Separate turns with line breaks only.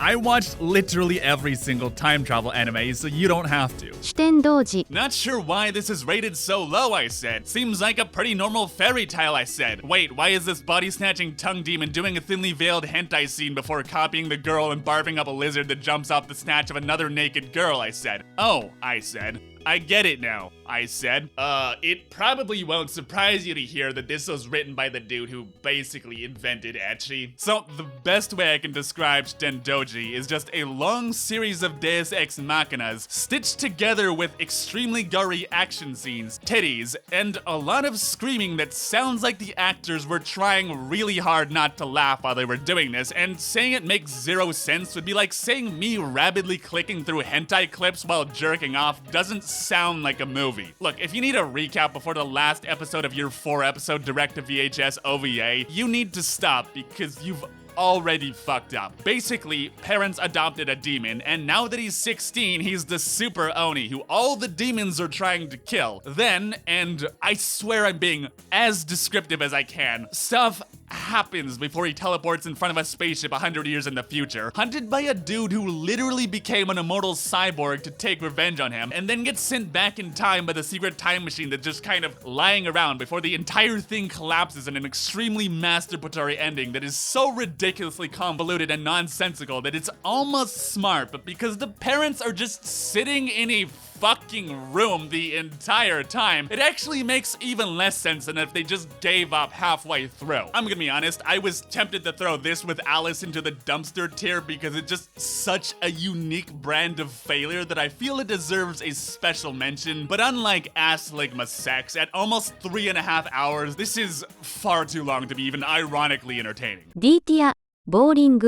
I watched literally every single time travel anime, so you don't have to.
Shuten Doji.
Not sure why this is rated so low, I said. Seems like a pretty normal fairy tale, I said. Wait, why is this body-snatching tongue demon doing a thinly veiled hentai scene before copying the girl and barfing up a lizard that jumps off the snatch of another naked girl, I said. Oh, I said. I get it now, I said. It probably won't surprise you to hear that this was written by the dude who basically invented ecchi. So the best way I can describe Shuten Doji is just a long series of Deus Ex Machinas stitched together with extremely gory action scenes, titties, and a lot of screaming that sounds like the actors were trying really hard not to laugh while they were doing this, and saying it makes zero sense would be like saying me rapidly clicking through hentai clips while jerking off doesn't sound like a movie. Look, if you need a recap before the last episode of your 4-episode direct-to-VHS OVA, you need to stop because you've already fucked up. Basically, parents adopted a demon, and now that he's 16, he's the super Oni who all the demons are trying to kill. Then, and I swear I'm being as descriptive as I can, stuff happens before he teleports in front of a spaceship 100 years in the future, hunted by a dude who literally became an immortal cyborg to take revenge on him, and then gets sent back in time by the secret time machine that's just kind of lying around before the entire thing collapses in an extremely masturbatory ending that is so ridiculously convoluted and nonsensical that it's almost smart, but because the parents are just sitting in a fucking room the entire time, it actually makes even less sense than if they just gave up halfway through. I'm gonna be honest, I was tempted to throw this with Alice into the dumpster tier because it's just such a unique brand of failure that I feel it deserves a special mention, but unlike Ass Ligma Sex, at almost 3.5 hours, this is far too long to be even ironically entertaining.
D ティア、ボーリング。